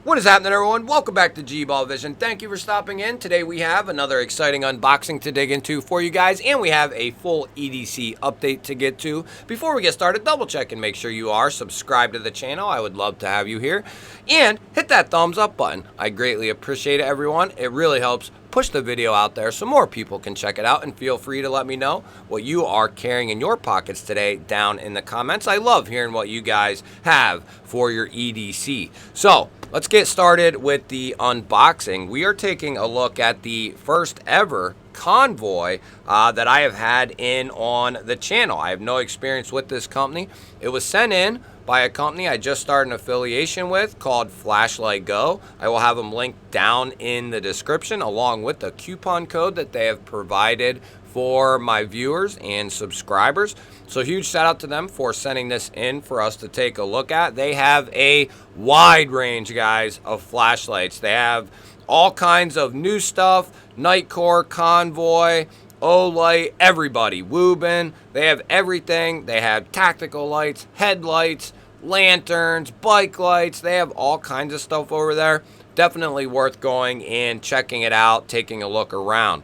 What is happening, everyone? Welcome back to G-Ball Vision. Thank you for stopping in. Today we have another exciting unboxing to dig into for you guys, and we have a full EDC update to get to. Before we get started, double check and make sure you are subscribed to the channel. I would love to have you here. And hit that thumbs up button. I greatly appreciate it, everyone. It really helps push the video out there so more people can check it out, and feel free to let me know what you are carrying in your pockets today down in the comments. I love hearing what you guys have for your EDC. So let's get started with the unboxing. We are taking a look at the first ever CONVOY that I have had in on the channel. I have no experience with this company. It was sent in by a company I just started an affiliation with called Flashlight Go. I will have them linked down in the description along with the coupon code that they have provided for my viewers and subscribers. So huge shout out to them for sending this in for us to take a look at. They have a wide range, guys, of flashlights. They have all kinds of new stuff, Nightcore, CONVOY, Olight, everybody, Wuben. They have everything. They have tactical lights, headlights, lanterns, bike lights. They have all kinds of stuff over there. Definitely worth going and checking it out, taking a look around.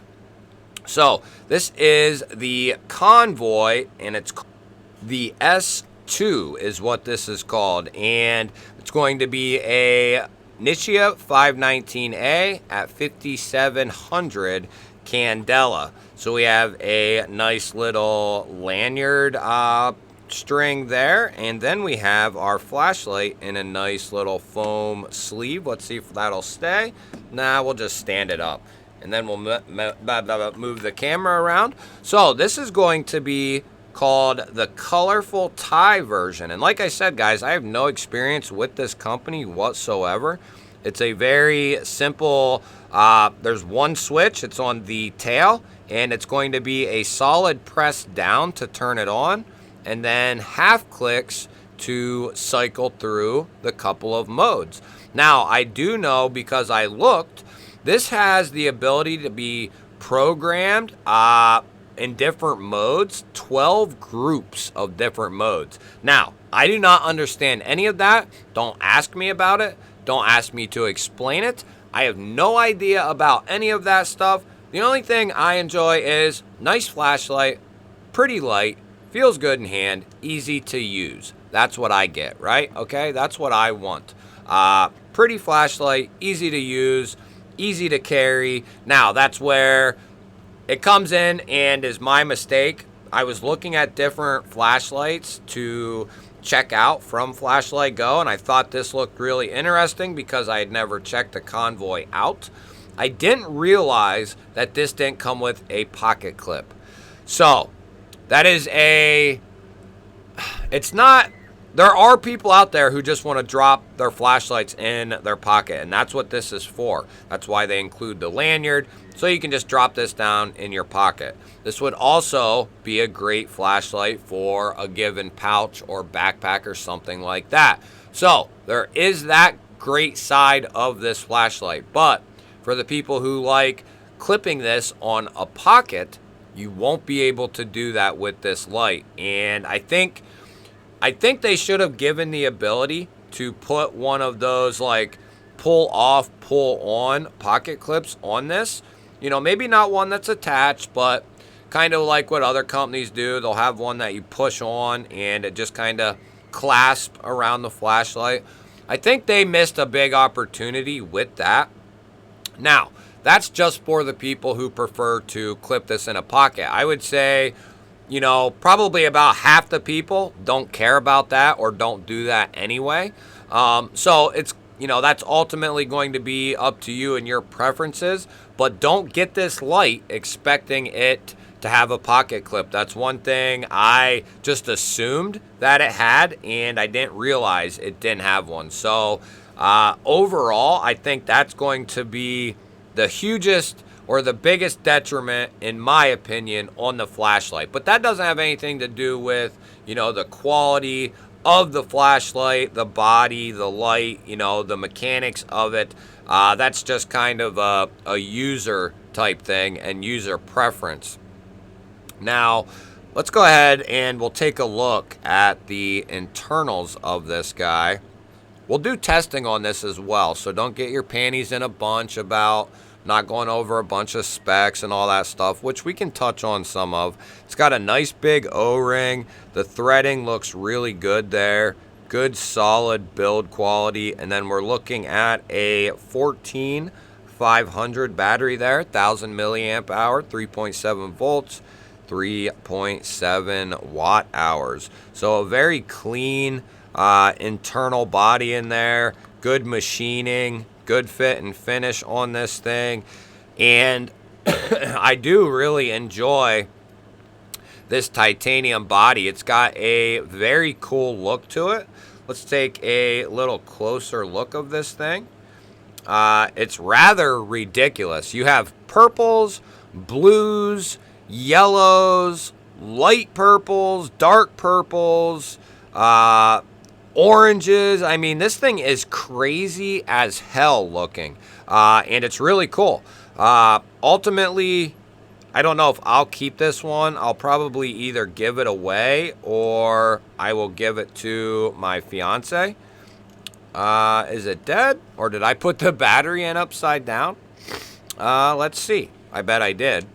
So this is the CONVOY, and it's the S2 is what this is called, and it's going to be a Nichia 519A at 5700 Candela. So we have a nice little lanyard string there, and then we have our flashlight in a nice little foam sleeve. Let's see if that'll stay. Nah, we'll just stand it up, and then we'll move the camera around. So this is going to be called the colorful tie version, and like I said, guys, I have no experience with this company whatsoever. It's a very simple, there's one switch, it's on the tail, and it's going to be a solid press down to turn it on, and then half clicks to cycle through the couple of modes. Now, I do know, because I looked, this has the ability to be programmed in different modes, 12 groups of different modes. Now, I do not understand any of that. Don't ask me about it. Don't ask me to explain it. I have no idea about any of that stuff. The only thing I enjoy is nice flashlight, pretty light, feels good in hand, easy to use. That's what I get, right? Okay, that's what I want. Pretty flashlight, easy to use, easy to carry. Now, that's where it comes in and is my mistake. I was looking at different flashlights to check out from Flashlight Go, and I thought this looked really interesting because I had never checked the CONVOY out. I didn't realize that this didn't come with a pocket clip. So that is it's not, there are people out there who just want to drop their flashlights in their pocket, and that's what this is for. That's why they include the lanyard, so you can just drop this down in your pocket. This would also be a great flashlight for a given pouch or backpack or something like that. So there is that great side of this flashlight, but for the people who like clipping this on a pocket, you won't be able to do that with this light. And I think they should have given the ability to put one of those like pull off, pull on pocket clips on this. You know, maybe not one that's attached, but kind of like what other companies do. They'll have one that you push on and it just kind of clasps around the flashlight. I think they missed a big opportunity with that. Now, that's just for the people who prefer to clip this in a pocket. I would say, you know, probably about half the people don't care about that or don't do that anyway. So it's, you know, that's ultimately going to be up to you and your preferences, but don't get this light expecting it to have a pocket clip. That's one thing I just assumed that it had, and I didn't realize it didn't have one. So overall, I think that's going to be the hugest or the biggest detriment, in my opinion, on the flashlight. But that doesn't have anything to do with, you know, the quality of the flashlight, the body, the light, you know, the mechanics of it. That's just kind of a user type thing and user preference. Now, let's go ahead and we'll take a look at the internals of this guy. we'll do testing on this as well. So don't get your panties in a bunch about not going over a bunch of specs and all that stuff, which we can touch on some of. It's got a nice big O-ring. The threading looks really good there. Good solid build quality. And then we're looking at a 14500 battery there, 1000 milliamp hour, 3.7 volts, 3.7 watt hours. So a very clean internal body in there, good machining, good fit and finish on this thing. And I do really enjoy this titanium body. It's got a very cool look to it. Let's take a little closer look of this thing. It's rather ridiculous. You have purples, blues, yellows, light purples, dark purples, oranges. I mean, this thing is crazy as hell looking, and it's really cool. Ultimately, I don't know if I'll keep this one. I'll probably either give it away or I will give it to my fiance. Is it dead, or did I put the battery in upside down? Let's see. I bet I did.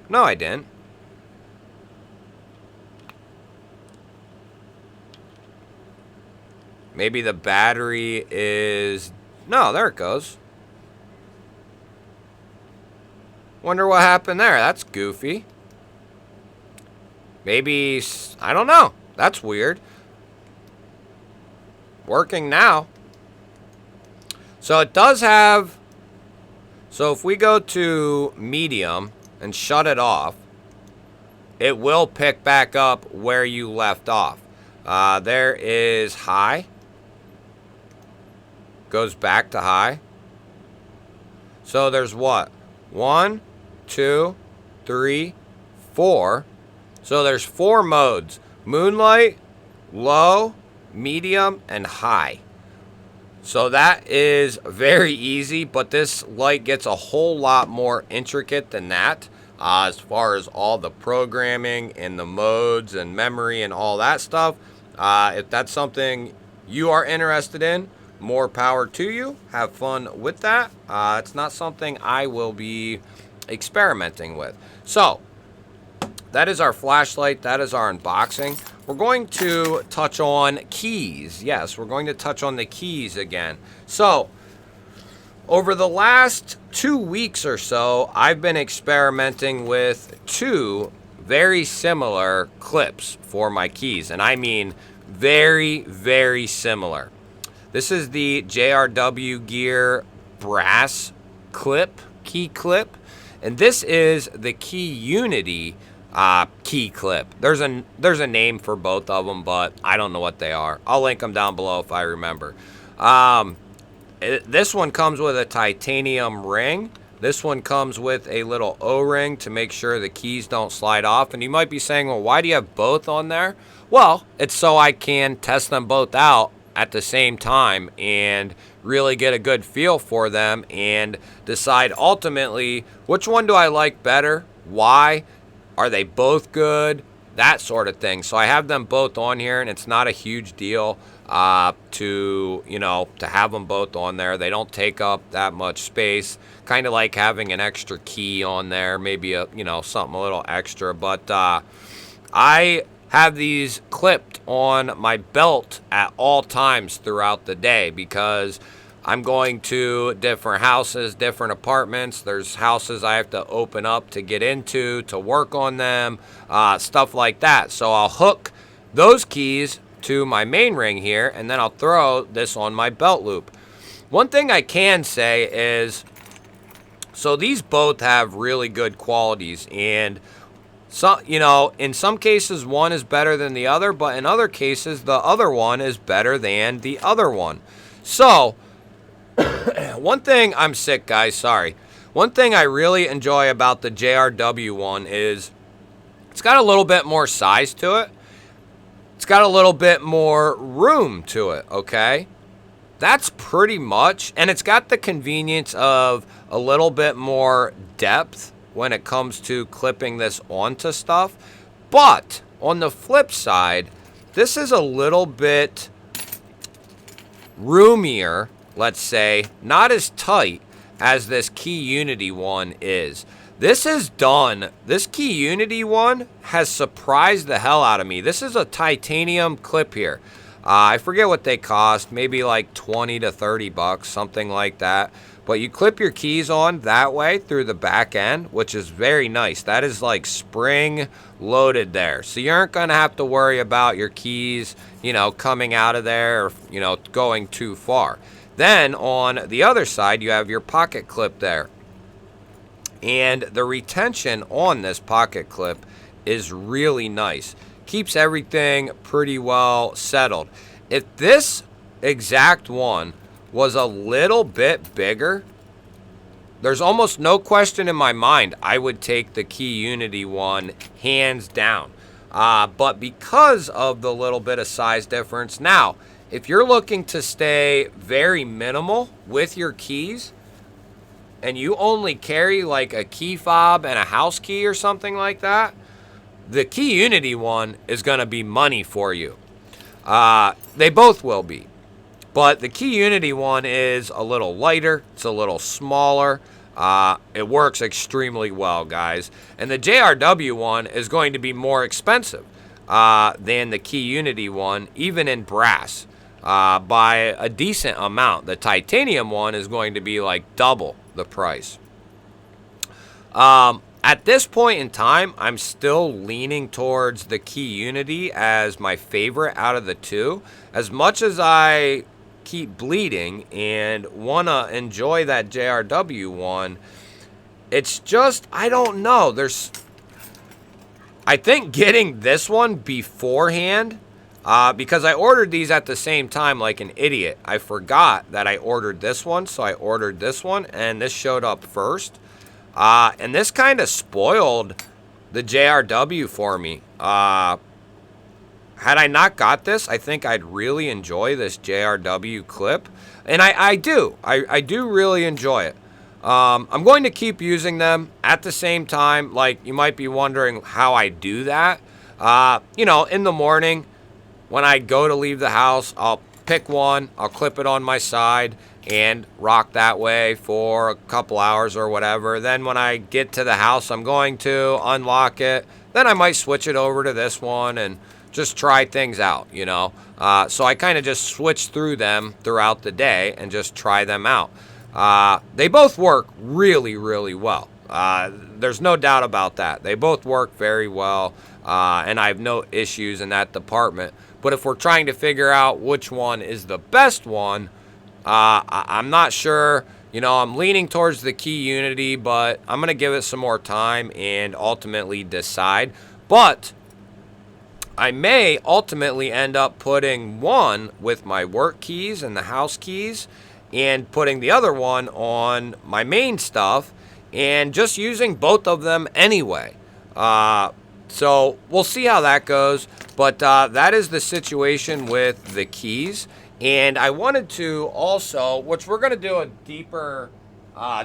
No, I didn't. Maybe the battery is... No, there it goes. Wonder what happened there. That's goofy. Maybe... I don't know. That's weird. Working now. So it does have... So if we go to medium and shut it off, it will pick back up where you left off. There is high. Goes back to high. So there's what? 1, 2, 3, 4. So there's 4 modes. Moonlight, low, medium, and high. So that is very easy, but this light gets a whole lot more intricate than that. As far as all the programming and the modes and memory and all that stuff. If that's something you are interested in, more power to you. Have fun with that. It's not something I will be experimenting with. So that is our flashlight. That is our unboxing. We're going to touch on keys. Yes, we're going to touch on the keys again. So over the last 2 weeks or so, I've been experimenting with 2 very similar clips for my keys. And I mean very, very similar. This is the JRW Gear brass clip, key clip. And this is the Key Unity key clip. There's a name for both of them, but I don't know what they are. I'll link them down below if I remember. This one comes with a titanium ring. This one comes with a little O-ring to make sure the keys don't slide off. And you might be saying, well, why do you have both on there? Well, it's so I can test them both out at the same time and really get a good feel for them and decide ultimately which one do I like better, why, are they both good, that sort of thing. So I have them both on here, and it's not a huge deal to have them both on there. They don't take up that much space, kind of like having an extra key on there, maybe something a little extra. But I have these clipped on my belt at all times throughout the day because I'm going to different houses, different apartments. There's houses I have to open up to get into, to work on them, stuff like that. So I'll hook those keys to my main ring here, and then I'll throw this on my belt loop. One thing I can say is, so these both have really good qualities, and in some cases one is better than the other, but in other cases the other one is better than the other one. So one thing, I'm sick guys, sorry. One thing I really enjoy about the JRW one is it's got a little bit more size to it. It's got a little bit more room to it, okay? That's pretty much, and it's got the convenience of a little bit more depth when it comes to clipping this onto stuff. But on the flip side, this is a little bit roomier, let's say, not as tight as this Key Unity one is. This Key Unity one has surprised the hell out of me. This is a titanium clip here. I forget what they cost, maybe like 20 to 30 bucks, something like that. But you clip your keys on that way through the back end, which is very nice. That is like spring loaded there. So you aren't going to have to worry about your keys, you know, coming out of there or, you know, going too far. Then on the other side, you have your pocket clip there. And the retention on this pocket clip is really nice. Keeps everything pretty well settled. If this exact one was a little bit bigger, there's almost no question in my mind I would take the Key Unity one hands down. But because of the little bit of size difference, now, if you're looking to stay very minimal with your keys, and you only carry like a key fob and a house key or something like that, the Key Unity one is going to be money for you. They both will be. But the Key Unity one is a little lighter. It's a little smaller. It works extremely well, guys. And the JRW one is going to be more expensive than the Key Unity one, even in brass, by a decent amount. The titanium one is going to be like double the price. At this point in time, I'm still leaning towards the Key Unity as my favorite out of the two. As much as I keep bleeding and want to enjoy that JRW one, it's just, I don't know. I think getting this one beforehand, because I ordered these at the same time like an idiot. I forgot that I ordered this one, so I ordered this one, and this showed up first. And this kind of spoiled the JRW for me. Had I not got this, I think I'd really enjoy this JRW clip. And I do. I do really enjoy it. I'm going to keep using them at the same time. Like, you might be wondering how I do that. You know, in the morning, when I go to leave the house, I'll pick one, I'll clip it on my side, and rock that way for a couple hours or whatever. Then when I get to the house, I'm going to unlock it. Then I might switch it over to this one and just try things out, you know. So I kind of just switch through them throughout the day and just try them out. They both work really, really well. There's no doubt about that. They both work very well, and I have no issues in that department. But if we're trying to figure out which one is the best one, I'm not sure. You know, I'm leaning towards the Key Unity, but I'm going to give it some more time and ultimately decide. But I may ultimately end up putting one with my work keys and the house keys and putting the other one on my main stuff and just using both of them anyway. So we'll see how that goes. But that is the situation with the keys. And I wanted to also, which we're going to do a deeper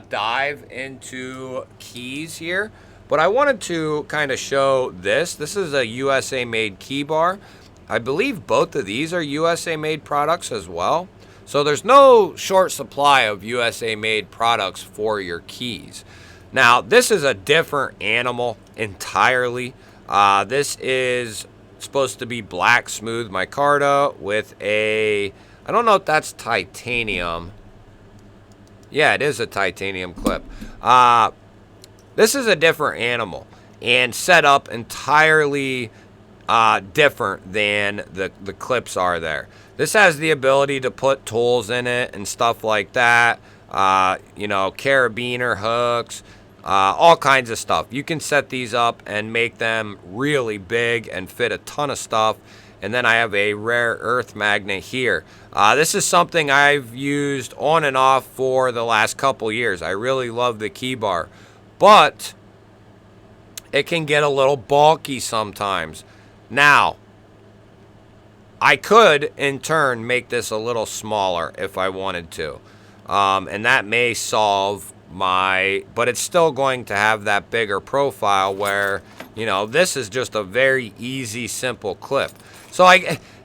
dive into keys here. But I wanted to kind of show this. This is a USA made key bar. I believe both of these are USA made products as well. So there's no short supply of USA made products for your keys. Now, this is a different animal entirely. This is supposed to be black smooth micarta with a, I don't know if that's titanium. Yeah, it is a titanium clip. This is a different animal and set up entirely different than the clips are there. This has the ability to put tools in it and stuff like that. You know, carabiner hooks, all kinds of stuff. You can set these up and make them really big and fit a ton of stuff. And then I have a rare earth magnet here. This is something I've used on and off for the last couple years. I really love the key bar, but it can get a little bulky sometimes. Now, I could in turn make this a little smaller if I wanted to. And that may solve but it's still going to have that bigger profile where, you know, this is just a very easy, simple clip. So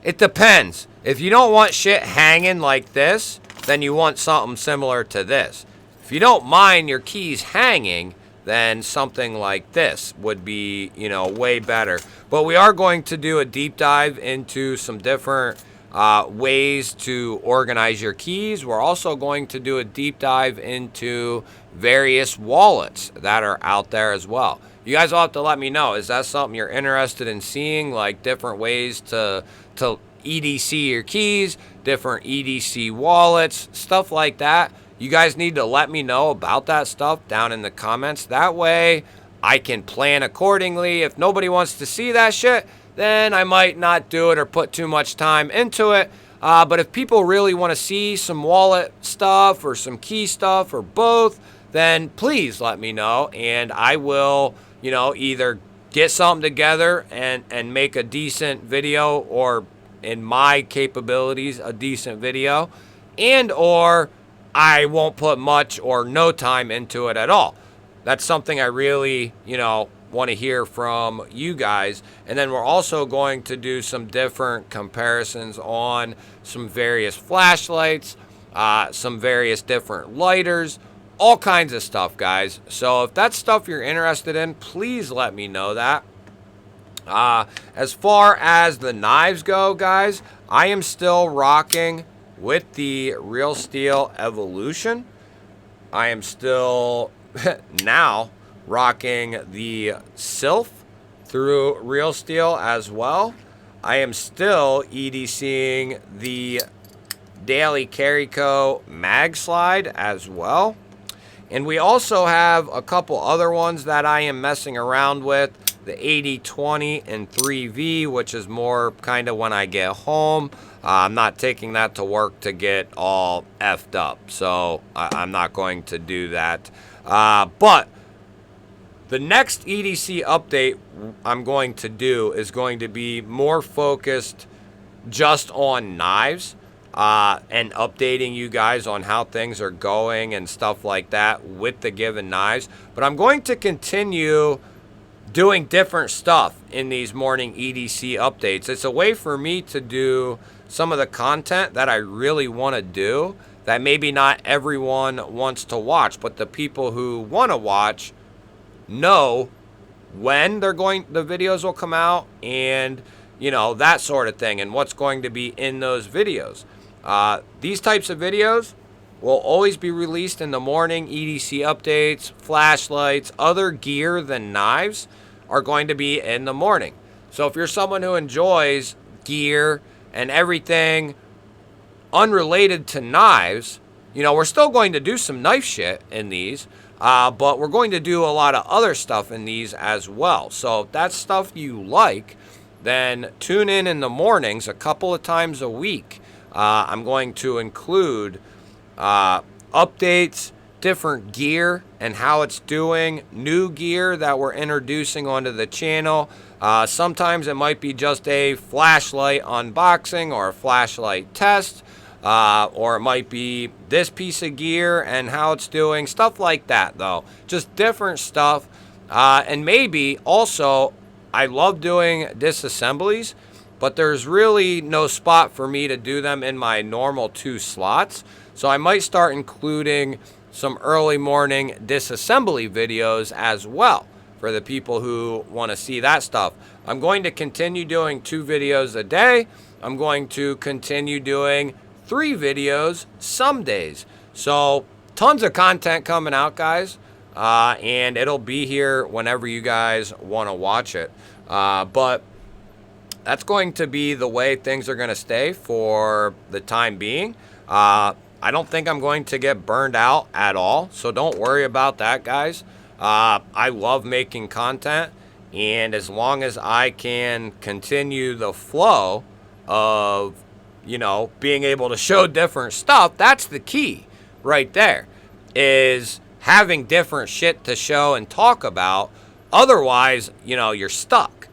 It depends. If you don't want shit hanging like this, then you want something similar to this. If you don't mind your keys hanging, then something like this would be, you know, way better. But we are going to do a deep dive into some different ways to organize your keys. We're also going to do a deep dive into various wallets that are out there as well. You guys will have to let me know. Is that something you're interested in seeing? Like different ways to EDC your keys, different EDC wallets, stuff like that. You guys need to let me know about that stuff down in the comments. That way I can plan accordingly. If nobody wants to see that shit, then I might not do it or put too much time into it. But if people really want to see some wallet stuff or some key stuff or both, then please let me know. And I will, you know, either get something together and make a decent video, or in my capabilities, a decent video, and or I won't put much or no time into it at all. That's something I really, you know, want to hear from you guys. And then we're also going to do some different comparisons on some various flashlights, some various different lighters, all kinds of stuff, guys. So if that's stuff you're interested in, please let me know that. As far as the knives go, guys, I am still rocking with the Real Steel Evolution. I am still now rocking the Sylph through Real Steel as well. I am still EDCing the Daily Carry Co. Mag Slide as well. And we also have a couple other ones that I am messing around with. The 80/20 and 3V, which is more kind of when I get home. I'm not taking that to work to get all effed up, so I'm not going to do that. But the next EDC update I'm going to do is going to be more focused just on knives, and updating you guys on how things are going and stuff like that with the given knives. But I'm going to continue doing different stuff in these morning EDC updates. It's a way for me to do some of the content that I really want to do that maybe not everyone wants to watch, but the people who want to watch know when the videos will come out, and you know, that sort of thing, and what's going to be in those videos. These types of videos will always be released in the morning. EDC updates, flashlights, other gear than knives are going to be in the morning. So if you're someone who enjoys gear and everything unrelated to knives, you know, we're still going to do some knife shit in these, but we're going to do a lot of other stuff in these as well. So if that's stuff you like, then tune in the mornings a couple of times a week. I'm going to include updates, different gear and how it's doing, new gear that we're introducing onto the channel. Sometimes it might be just a flashlight unboxing or a flashlight test, or it might be this piece of gear and how it's doing, stuff like that though. Just different stuff. And maybe also, I love doing disassemblies, but there's really no spot for me to do them in my normal 2 slots. So I might start including some early morning disassembly videos as well for the people who want to see that stuff. I'm going to continue doing 2 videos a day. I'm going to continue doing 3 videos some days. So tons of content coming out, guys. And it'll be here whenever you guys want to watch it. But that's going to be the way things are going to stay for the time being. I don't think I'm going to get burned out at all, so don't worry about that, guys. I love making content, and as long as I can continue the flow of, you know, being able to show different stuff, that's the key right there, is having different shit to show and talk about. Otherwise, you know, you're stuck.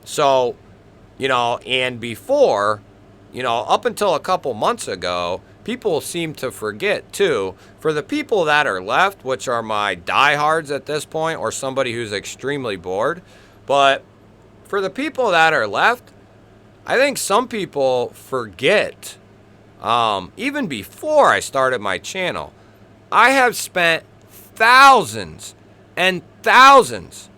So, you know, and before, you know, up until a couple months ago, people seem to forget too. For the people that are left, which are my diehards at this point, or somebody who's extremely bored, but for the people that are left, I think some people forget, even before I started my channel, I have spent thousands and thousands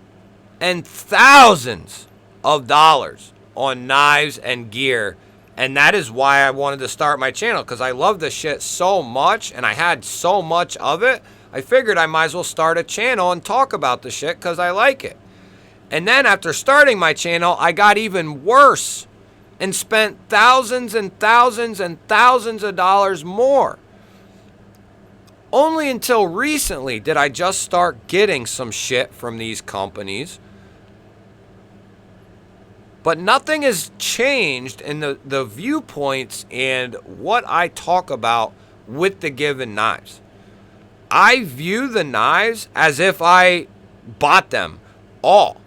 and thousands of dollars on knives and gear. And that is why I wanted to start my channel, because I love this shit so much and I had so much of it. I figured I might as well start a channel and talk about the shit because I like it. And then after starting my channel, I got even worse and spent thousands and thousands and thousands of dollars more. Only until recently did I just start getting some shit from these companies. But nothing has changed in the viewpoints and what I talk about with the given knives. I view the knives as if I bought them all.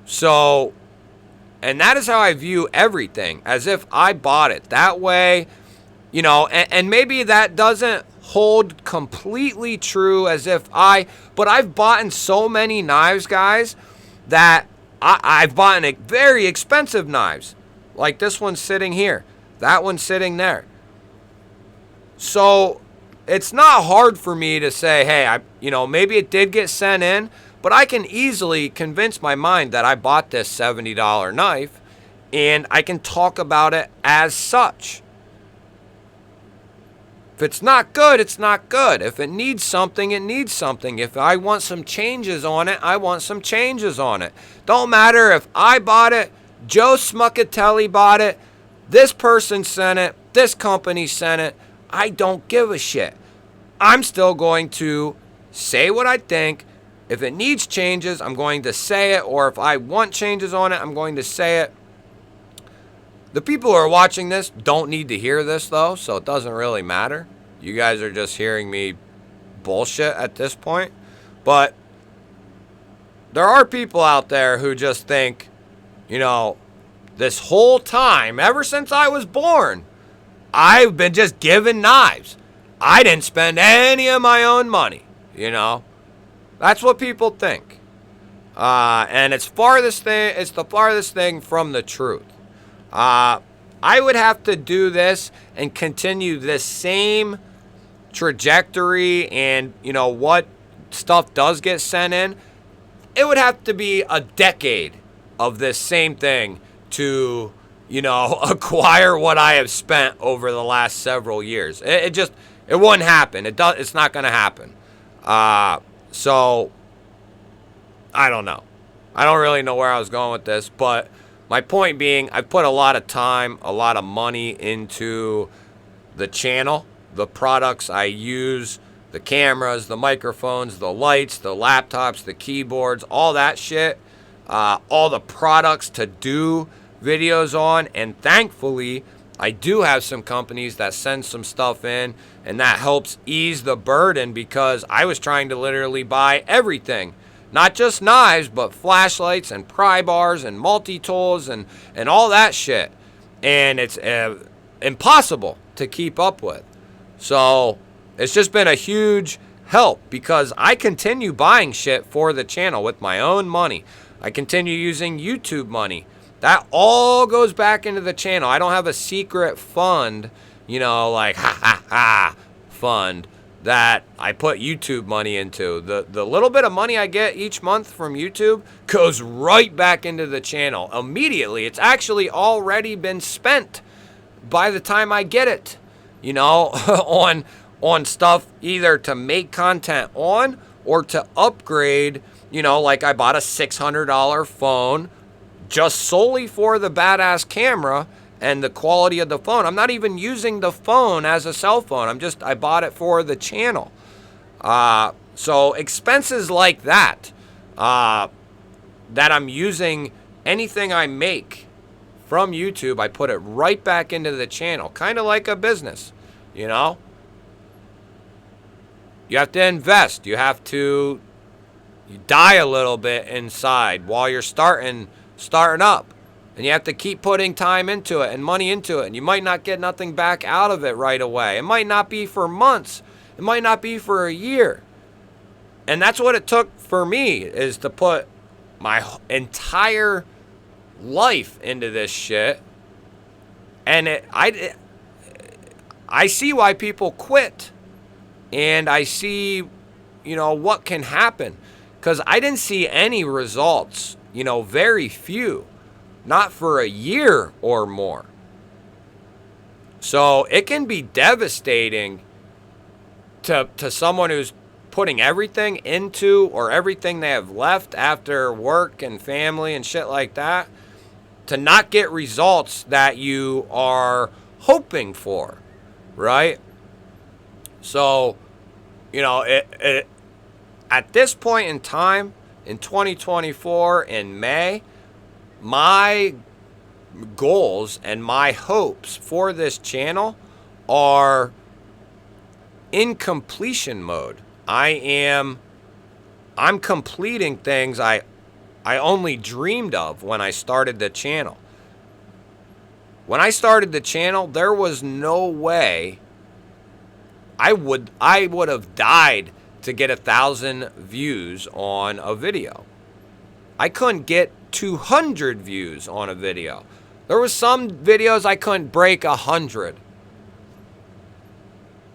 So, and that is how I view everything, as if I bought it. That way, you know, and maybe that doesn't hold completely true as if but I've bought so many knives, guys, that I've bought very expensive knives. Like this one's sitting here. That one's sitting there. So it's not hard for me to say, hey, maybe it did get sent in, but I can easily convince my mind that I bought this $70 knife, and I can talk about it as such. If it's not good, it's not good. If it needs something, it needs something. If I want some changes on it, I want some changes on it. Don't matter if I bought it, Joe Smuckatelli bought it, this person sent it, this company sent it. I don't give a shit. I'm still going to say what I think. If it needs changes, I'm going to say it. Or if I want changes on it, I'm going to say it. The people who are watching this don't need to hear this, though, so it doesn't really matter. You guys are just hearing me bullshit at this point. But there are people out there who just think, this whole time, ever since I was born, I've been just given knives. I didn't spend any of my own money, That's what people think. And it's the farthest thing from the truth. I would have to do this and continue this same trajectory and, what stuff does get sent in. It would have to be a decade of this same thing to, acquire what I have spent over the last several years. It wouldn't happen. It's not going to happen. So, I don't know. I don't really know where I was going with this, but my point being, I've put a lot of time, a lot of money into the channel, the products I use, the cameras, the microphones, the lights, the laptops, the keyboards, all that shit, all the products to do videos on, and thankfully, I do have some companies that send some stuff in, and that helps ease the burden because I was trying to literally buy everything. Not just knives, but flashlights and pry bars and multi-tools and all that shit. And it's impossible to keep up with. So it's just been a huge help because I continue buying shit for the channel with my own money. I continue using YouTube money. That all goes back into the channel. I don't have a secret fund, like fund that I put YouTube money into. The little bit of money I get each month from YouTube goes right back into the channel immediately. It's actually already been spent by the time I get it, on stuff either to make content on or to upgrade, like I bought a $600 phone just solely for the badass camera and the quality of the phone. I'm not even using the phone as a cell phone. I bought it for the channel. So expenses like that I'm using anything I make from YouTube, I put it right back into the channel. Kind of like a business, You have to invest. You die a little bit inside while you're starting up. And you have to keep putting time into it and money into it. And you might not get nothing back out of it right away. It might not be for months. It might not be for a year. And that's what it took for me, is to put my entire life into this shit And I see why people quit, and I see, what can happen, because I didn't see any results, very few, not for a year or more. So it can be devastating to someone who's putting everything into, or everything they have left after work and family and shit like that, to not get results that you are hoping for, right? So, at this point in time, in 2024, in May, my goals and my hopes for this channel are in completion mode. I'm completing things I only dreamed of when I started the channel. When I started the channel, there was no way I would have died to get 1,000 views on a video. I couldn't get 200 views on a video. There was some videos I couldn't break 100.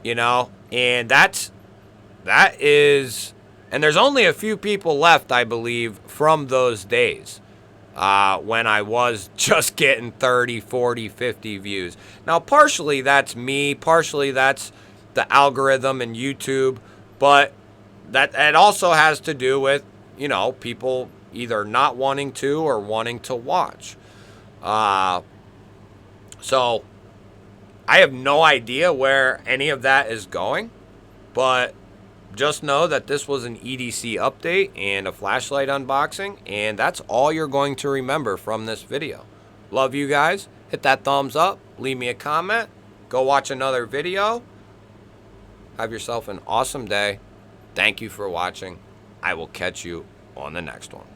And that is, and there's only a few people left, I believe, from those days when I was just getting 30, 40, 50 views. Now, partially that's me, partially that's the algorithm and YouTube, but that also has to do with, people either not wanting to or wanting to watch. So I have no idea where any of that is going, but just know that this was an EDC update and a flashlight unboxing, and that's all you're going to remember from this video. Love you guys. Hit that thumbs up. Leave me a comment. Go watch another video. Have yourself an awesome day. Thank you for watching. I will catch you on the next one.